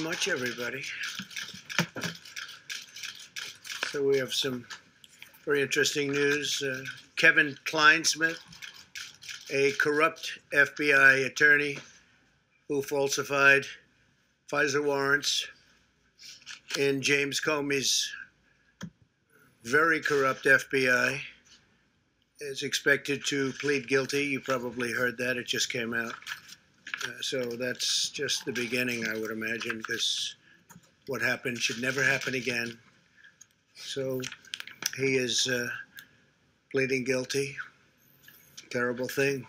much, everybody. So we have some very interesting news. Kevin Clinesmith, a corrupt FBI attorney who falsified FISA warrants in James Comey's very corrupt FBI, is expected to plead guilty. You probably heard that. It just came out. So that's just the beginning, I would imagine, because what happened should never happen again. So he is pleading guilty. Terrible thing.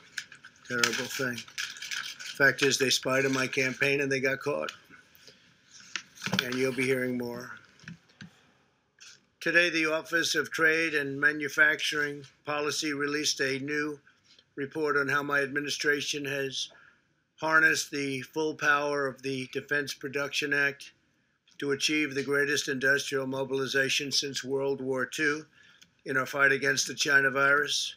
Terrible thing. Fact is, they spied on my campaign and they got caught. And you'll be hearing more. Today, the Office of Trade and Manufacturing Policy released a new report on how my administration has harnessed the full power of the Defense Production Act to achieve the greatest industrial mobilization since World War II in our fight against the China virus.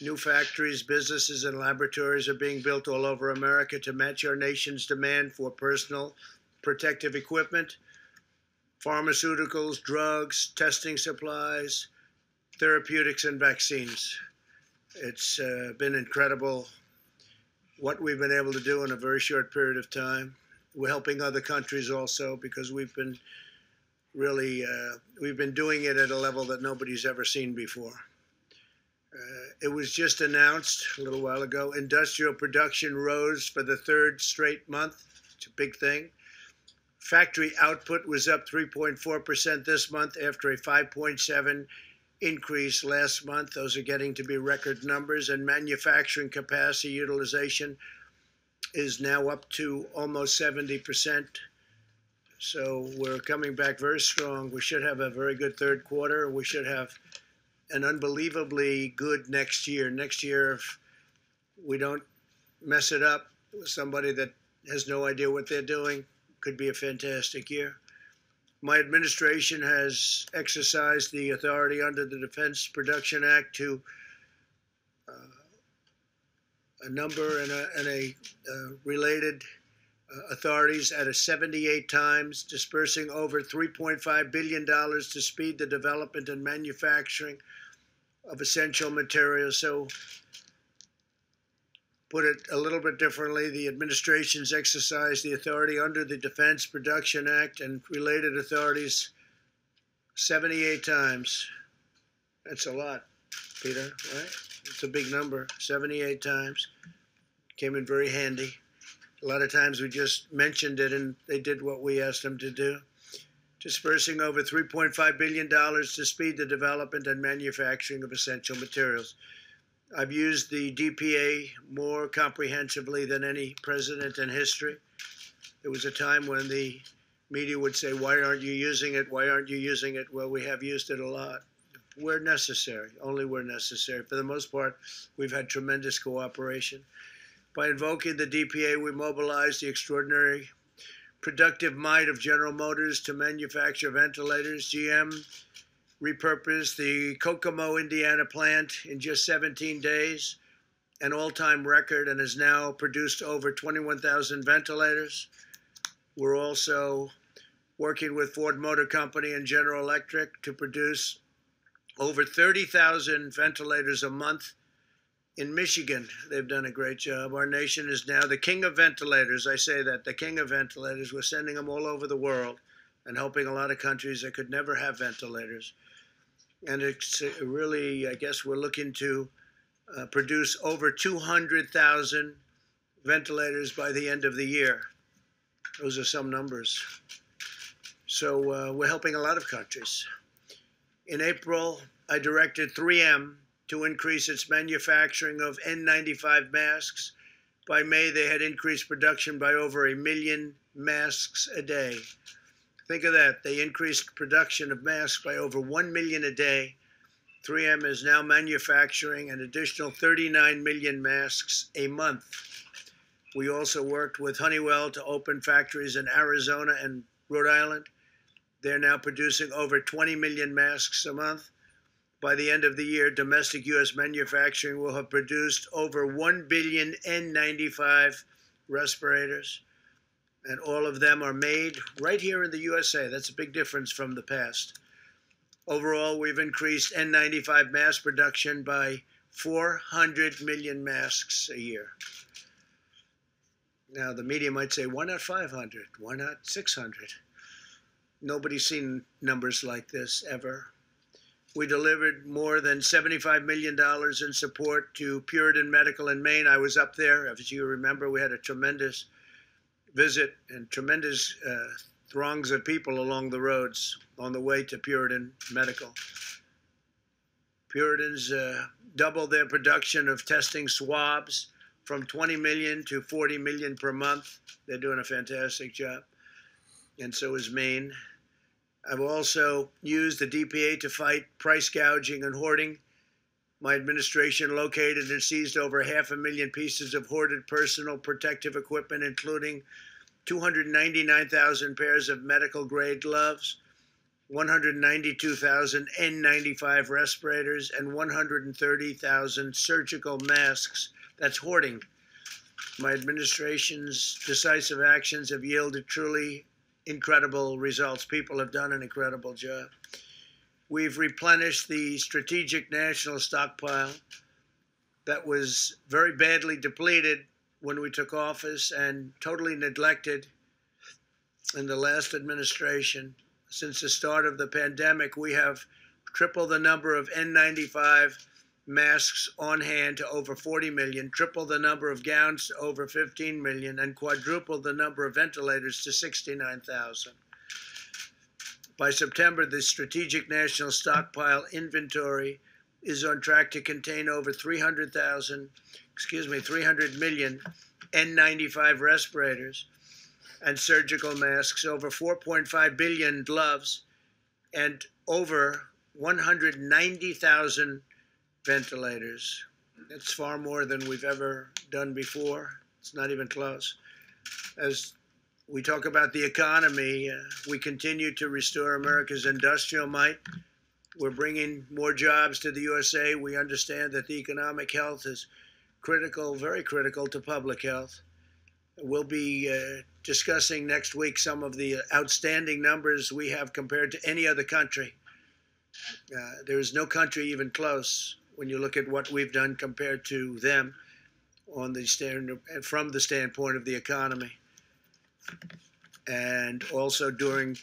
New factories, businesses, and laboratories are being built all over America to match our nation's demand for personal protective equipment, pharmaceuticals, drugs, testing supplies, therapeutics, and vaccines. It's been incredible what we've been able to do in a very short period of time. We're helping other countries also because we've been really, we've been doing it at a level that nobody's ever seen before. It was just announced a little while ago, industrial production rose for the third straight month. It's a big thing. Factory output was up 3.4% this month after a 5.7% increase last month. Those are getting to be record numbers, and manufacturing capacity utilization is now up to almost 70%. So we're coming back very strong. We should have a very good third quarter. We should have an unbelievably good next year. Next year, if we don't mess it up with somebody that has no idea what they're doing, could be a fantastic year. My administration has exercised the authority under the Defense Production Act to a number and related authorities at a 78 times, dispersing over $3.5 billion to speed the development and manufacturing of essential materials. So, put it a little bit differently, the administration's exercised the authority under the Defense Production Act and related authorities 78 times. That's a lot, Peter, right? It's a big number, 78 times. Came in very handy. A lot of times we just mentioned it and they did what we asked them to do. Dispersing over $3.5 billion to speed the development and manufacturing of essential materials. I've used the DPA more comprehensively than any president in history. There was a time when the media would say, why aren't you using it? Why aren't you using it? Well, we have used it a lot. Where necessary, only where necessary. For the most part, we've had tremendous cooperation. By invoking the DPA, we mobilized the extraordinary productive might of General Motors to manufacture ventilators. GM repurposed the Kokomo, Indiana plant in just 17 days, an all-time record, and has now produced over 21,000 ventilators. We're also working with Ford Motor Company and General Electric to produce over 30,000 ventilators a month. In Michigan, they've done a great job. Our nation is now the king of ventilators. I say that, the king of ventilators. We're sending them all over the world and helping a lot of countries that could never have ventilators. And it's really, I guess we're looking to produce over 200,000 ventilators by the end of the year. Those are some numbers. So we're helping a lot of countries. In April, I directed 3M to increase its manufacturing of N95 masks. By May, they had increased production by over 1 million masks a day. Think of that. They increased production of masks by over 1 million a day. 3M is now manufacturing an additional 39 million masks a month. We also worked with Honeywell to open factories in Arizona and Rhode Island. They're now producing over 20 million masks a month. By the end of the year, domestic U.S. manufacturing will have produced over 1 billion N95 respirators. And all of them are made right here in the USA. That's a big difference from the past. Overall, we've increased N95 mass production by 400 million masks a year. Now, the media might say, why not 500? Why not 600? Nobody's seen numbers like this ever. We delivered more than $75 million in support to Puritan Medical in Maine. I was up there. As you remember, we had a tremendous visit and tremendous throngs of people along the roads on the way to Puritan Medical. Puritans doubled their production of testing swabs from 20 million to 40 million per month. They're doing a fantastic job. And so is Maine. I've also used the DPA to fight price gouging and hoarding. My administration located and seized over 500,000 pieces of hoarded personal protective equipment, including 299,000 pairs of medical-grade gloves, 192,000 N95 respirators, and 130,000 surgical masks. That's hoarding. My administration's decisive actions have yielded truly incredible results. People have done an incredible job. We've replenished the strategic national stockpile that was very badly depleted when we took office and totally neglected in the last administration. Since the start of the pandemic, we have tripled the number of N95 masks on hand to over 40 million, tripled the number of gowns to over 15 million, and quadrupled the number of ventilators to 69,000. By September, the strategic national stockpile inventory is on track to contain over 300 million N95 respirators and surgical masks, over 4.5 billion gloves, and over 190,000 ventilators. It's far more than we've ever done before. It's not even close. As we talk about the economy, we continue to restore America's industrial might. We're bringing more jobs to the USA. We understand that the economic health is critical, very critical to public health. We'll be discussing next week some of the outstanding numbers we have compared to any other country. There is no country even close when you look at what we've done compared to them on the from the standpoint of the economy. And also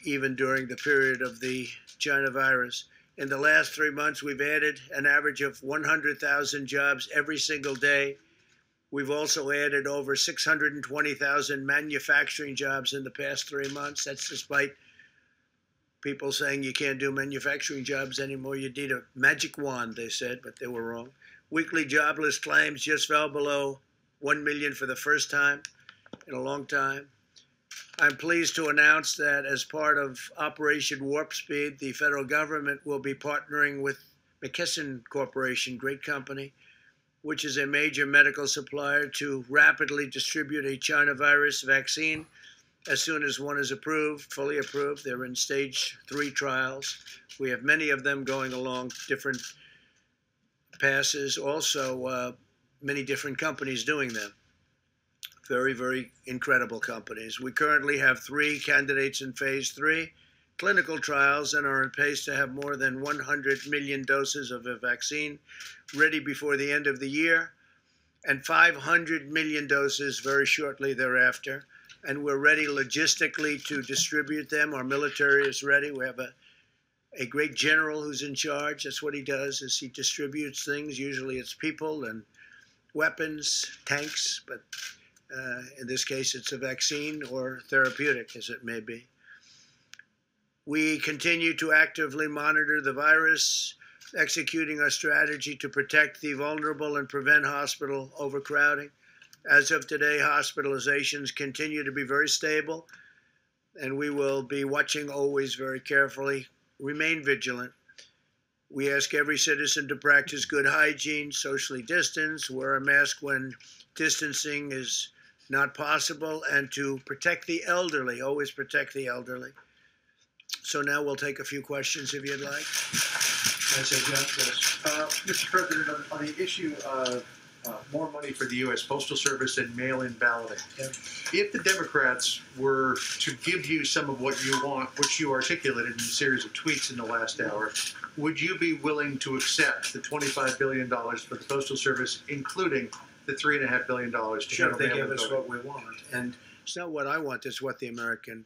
even during the period of the China virus. In the last 3 months, we've added an average of 100,000 jobs every single day. We've also added over 620,000 manufacturing jobs in the past 3 months. That's despite people saying you can't do manufacturing jobs anymore. You need a magic wand, they said, but they were wrong. Weekly jobless claims just fell below 1 million for the first time in a long time. I'm pleased to announce that as part of Operation Warp Speed, the federal government will be partnering with McKesson Corporation, great company, which is a major medical supplier, to rapidly distribute a China virus vaccine as soon as one is approved, fully approved. They're in stage 3 trials. We have many of them going along different passes, also many different companies doing them. Very, very incredible companies. We currently have 3 candidates in phase 3 clinical trials and are on pace to have more than 100 million doses of a vaccine ready before the end of the year, and 500 million doses very shortly thereafter. And we're ready logistically to distribute them. Our military is ready. We have a great general who's in charge. That's what he does, is he distributes things. Usually it's people and weapons, tanks, but in this case it's a vaccine or therapeutic, as it may be. We continue to actively monitor the virus, executing our strategy to protect the vulnerable and prevent hospital overcrowding. As of today, hospitalizations continue to be very stable, and we will be watching always very carefully. Remain vigilant. We ask every citizen to practice good hygiene, socially distance, wear a mask when distancing is not possible, and to protect the elderly. Always protect the elderly. So now we'll take a few questions if you'd like. Mr. President, on the issue of more money for the U.S. Postal Service and mail-in balloting. Yeah. If the Democrats were to give you some of what you want, which you articulated in a series of tweets in the last hour, would you be willing to accept the $25 billion for the Postal Service, including the $3.5 billion to Sure, they handle give us what we want. And it's not what I want, it's what the American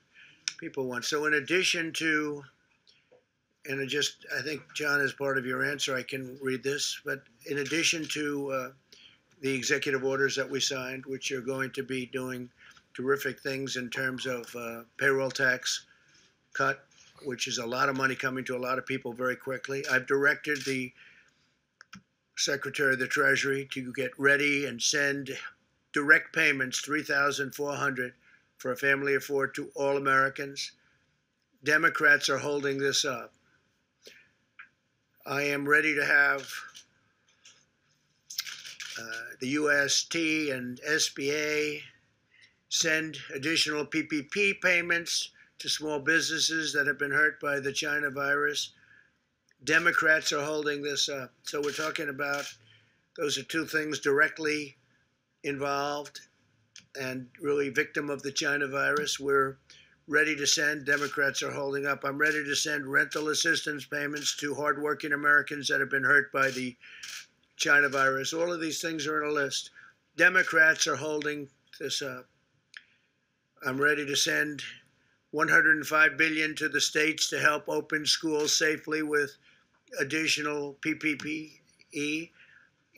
people want. So in addition to, and I think, John, as part of your answer, I can read this, but in addition to the executive orders that we signed, which are going to be doing terrific things in terms of payroll tax cut, which is a lot of money coming to a lot of people very quickly. I've directed the Secretary of the Treasury to get ready and send direct payments, $3,400 for a family of four, to all Americans. Democrats are holding this up. I am ready to have the UST and SBA send additional PPP payments to small businesses that have been hurt by the China virus. Democrats are holding this up. So we're talking about, those are two things directly involved and really victim of the China virus. We're ready to send, Democrats are holding up. I'm ready to send rental assistance payments to hardworking Americans that have been hurt by the China virus. All of these things are on a list. Democrats are holding this up. I'm ready to send $105 billion to the states to help open schools safely with additional PPE,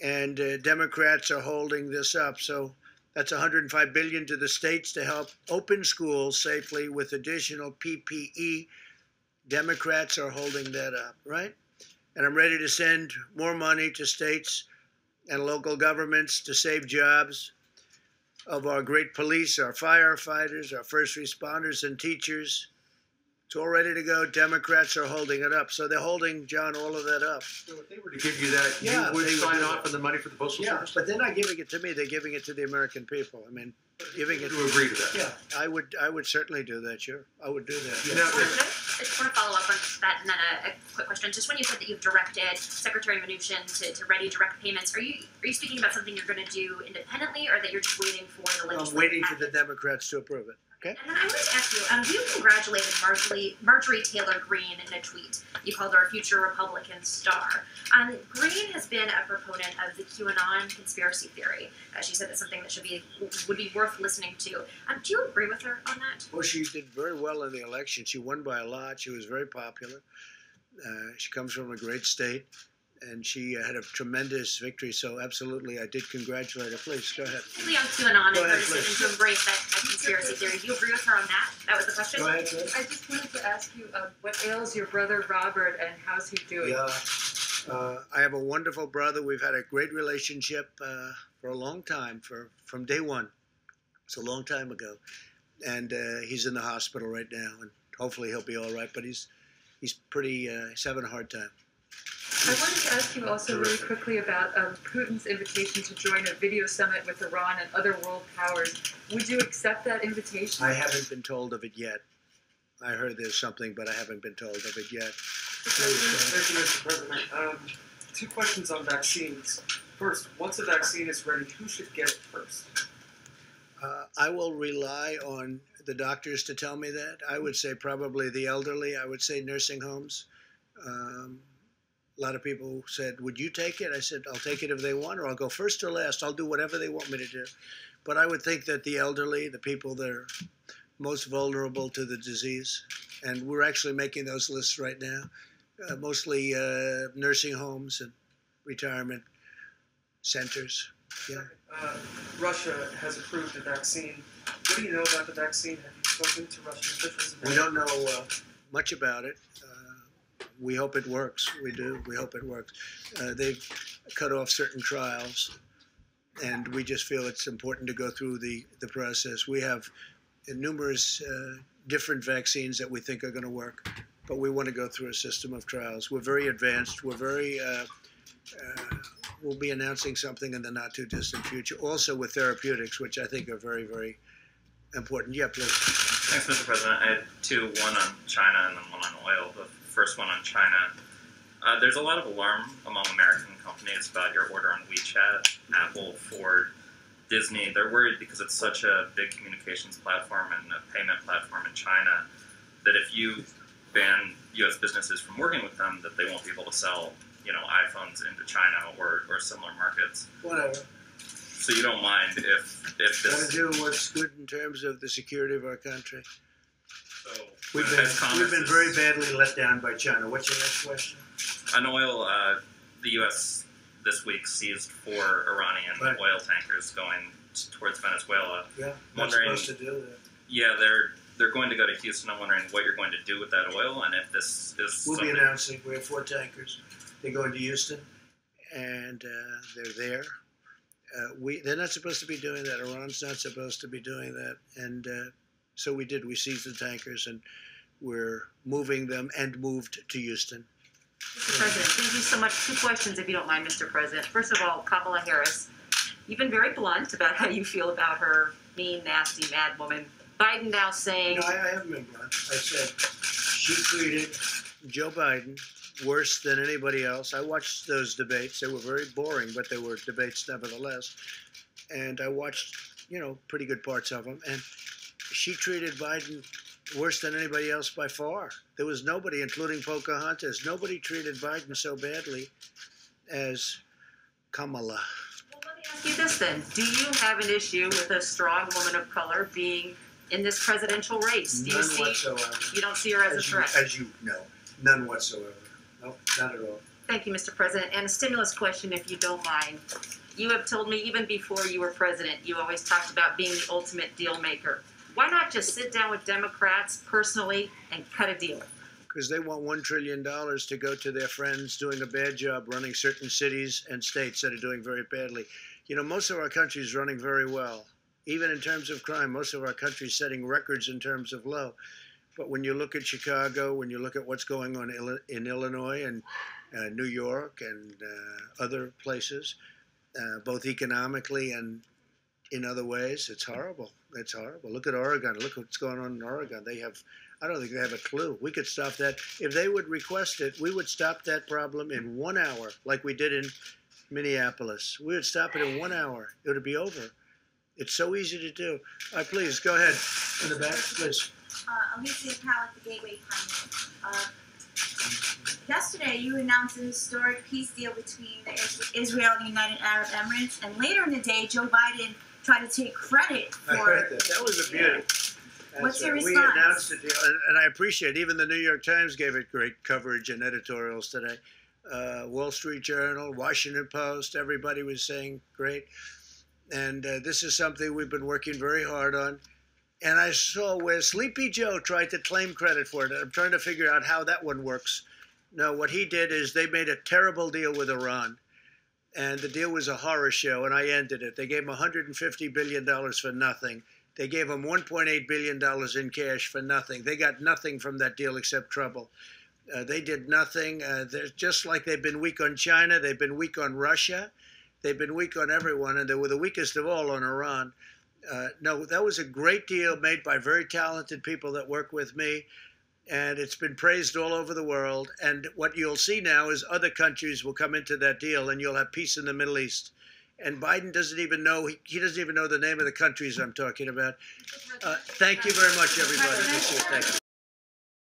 and Democrats are holding this up. So that's $105 billion to the states to help open schools safely with additional PPE. Democrats are holding that up, right? And I'm ready to send more money to states and local governments to save jobs of our great police, our firefighters, our first responders, and teachers. It's all ready to go. Democrats are holding it up. So they're holding, John, all of that up. So if they were to give you that, you would sign off on the money for the Postal Service? But they're not giving it to me. They're giving it to the American people. I mean, giving it. You agree to that? Yeah, I would certainly do that, sure. I would do that. Yeah. Yeah. I just want to follow up on that, and then a quick question. Just when you said that you've directed Secretary Mnuchin to ready direct payments, are you speaking about something you're going to do independently, or that you're just waiting for the legislature? I'm waiting for the Democrats to approve it. Okay. And then I wanted to ask you, you congratulated Marjorie Taylor Greene in a tweet. You called her a future Republican star. Greene has been a proponent of the QAnon conspiracy theory. She said that's something that would be worth listening to. Do you agree with her on that? Well, she did very well in the election. She won by a lot. She was very popular. She comes from a great state, and she had a tremendous victory. So absolutely, I did congratulate her. Please, go ahead. Particularly on QAnon and her decision to embrace that conspiracy theory. Do you agree with her on that? That was the question? Go ahead, please. I just wanted to ask you what ails your brother Robert and how's he doing? Yeah, I have a wonderful brother. We've had a great relationship for a long time, from day one. It's a long time ago. And he's in the hospital right now, and hopefully he'll be all right. But he's having a hard time. I wanted to ask you also really quickly about Putin's invitation to join a video summit with Iran and other world powers. Would you accept that invitation? I haven't been told of it yet. I heard there's something, but I haven't been told of it yet. Thank you, Mr. President. Two questions on vaccines. First, once a vaccine is ready, who should get it first? I will rely on the doctors to tell me that. I would say probably the elderly. I would say nursing homes. A lot of people said, would you take it? I said, I'll take it if they want, or I'll go first or last. I'll do whatever they want me to do. But I would think that the elderly, the people that are most vulnerable to the disease, and we're actually making those lists right now, mostly nursing homes and retirement centers. Yeah. Russia has approved a vaccine. What do you know about the vaccine? Have you spoken to Russian officials about it? We don't know much about it. We hope it works. We do. We hope it works. They've cut off certain trials, and we just feel it's important to go through the process. We have numerous different vaccines that we think are going to work, but we want to go through a system of trials. We're very advanced. We're very we'll be announcing something in the not-too-distant future, also with therapeutics, which I think are very, very important. Yeah, please. Thanks, Mr. President. I had two, one on China and then one on oil. The first one on China. There's a lot of alarm among American companies about your order on WeChat, Apple, Ford, Disney. They're worried because it's such a big communications platform and a payment platform in China that if you ban U.S. businesses from working with them, that they won't be able to sell, iPhones into China or similar markets. Whatever. So you don't mind if this... Got to do what's good in terms of the security of our country. So We've been very badly let down by China. What's your next question? On oil, the U.S. this week seized 4 Iranian oil tankers going towards Venezuela. Yeah, not supposed to do that. Yeah, they're going to go to Houston. I'm wondering what you're going to do with that oil, and if this is We'll be announcing. We have 4 tankers. They're going to Houston, and they're there. They're not supposed to be doing that. Iran's not supposed to be doing that. And so we did. We seized the tankers, and we're moving them and moved to Houston. Mr. President, thank you so much. 2 questions, if you don't mind, Mr. President. First of all, Kamala Harris, you've been very blunt about how you feel about her mean, nasty, mad woman. Biden now saying... No, I haven't been blunt. I said she treated Joe Biden worse than anybody else. I watched those debates. They were very boring, but they were debates nevertheless. And I watched, pretty good parts of them. And she treated Biden worse than anybody else by far. There was nobody, including Pocahontas, nobody treated Biden so badly as Kamala. Well, let me ask you this then. Do you have an issue with a strong woman of color being in this presidential race? None whatsoever. You don't see her as a threat? As you know, none whatsoever. No, not at all. Thank you, Mr. President. And a stimulus question, if you don't mind. You have told me even before you were president, you always talked about being the ultimate deal maker. Why not just sit down with Democrats personally and cut a deal? Because they want $1 trillion to go to their friends doing a bad job running certain cities and states that are doing very badly. Most of our country is running very well. Even in terms of crime, most of our country is setting records in terms of low. But when you look at Chicago, when you look at what's going on in Illinois and New York and other places, both economically and in other ways, it's horrible. It's horrible. Look at Oregon. Look what's going on in Oregon. I don't think they have a clue. We could stop that. If they would request it, we would stop that problem in 1 hour, like we did in Minneapolis. We would stop it in 1 hour. It would be over. It's so easy to do. All right, please, go ahead. In the back, please. Alicia Powell at the Gateway Pioneer. Yesterday, you announced a historic peace deal between Israel and the United Arab Emirates, and later in the day, Joe Biden tried to take credit for it. I heard that. That was a beauty. What's your response? We announced the deal, and I appreciate it. Even the New York Times gave it great coverage and editorials today. Wall Street Journal, Washington Post, everybody was saying great. And this is something we've been working very hard on. And I saw where Sleepy Joe tried to claim credit for it. I'm trying to figure out how that one works. No, what he did is they made a terrible deal with Iran. And the deal was a horror show, and I ended it. They gave him $150 billion for nothing. They gave him $1.8 billion in cash for nothing. They got nothing from that deal except trouble. They did nothing. They're just like they've been weak on China. They've been weak on Russia. They've been weak on everyone, and they were the weakest of all on Iran. No, that was a great deal made by very talented people that work with me, and it's been praised all over the world. And what you'll see now is other countries will come into that deal, and you'll have peace in the Middle East. And Biden doesn't even know, he doesn't even know the name of the countries I'm talking about. Thank you very much, everybody. Thank you.